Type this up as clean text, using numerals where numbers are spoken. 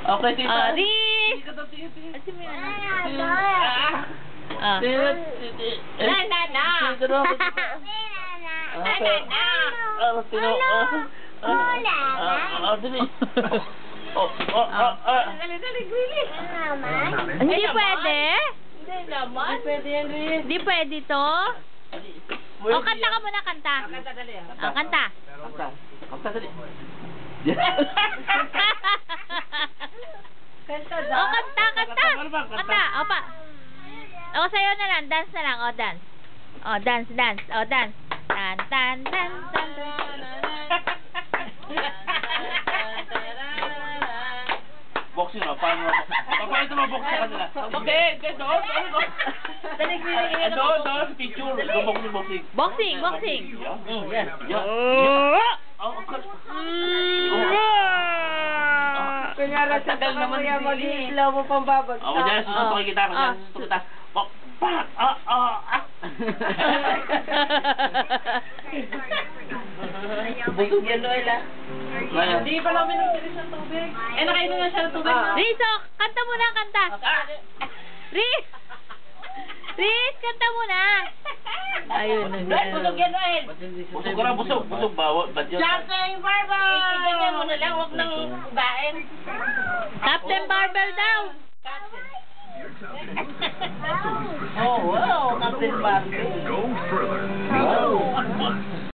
Okay, tita. Oh, Riz! Tita, tita, tita. Kasi mo yan. Ah. Tita, tita. Na. Tita, tita. Dali. Dali, Gwili. Hindi pwede? Hindi naman. Hindi pwede yan, Riz. Hindi pwede to? O, kanta ka muna, kanta. Kanta, dali. O, kanta. Kanta, dali. Kanta O, daw. kanta. Kanta, o pa. O, sa'yo na lang, dance na lang. O, dance. O, dance. O, dance. Tan. Boxing na, paano? Paano mo boxing ka nila? Okay, doon. Dali, Gwili. Doon, picture. Boxing. Boxing. Yeah. Kunyara sa Tagal naman kaya din. mag-iilaw mo pang babagsak. Ako dyan, susuntukin kita. Busog yan, Noel, ah. Hindi pa namin nagtilis ng tubig. Nakainom na siya ng tubig. Riz, o, kanta muna, kanta. Riz, kanta muna. Ayun na. Busog yan, Noel. Busog ka na, busog. Busog ba? Badyan. Captain Barbell! Ganyan mo na lang, huwag nang ugain. Captain Barbell daw. Oh, wow, Captain Barbell. Go further. Wow.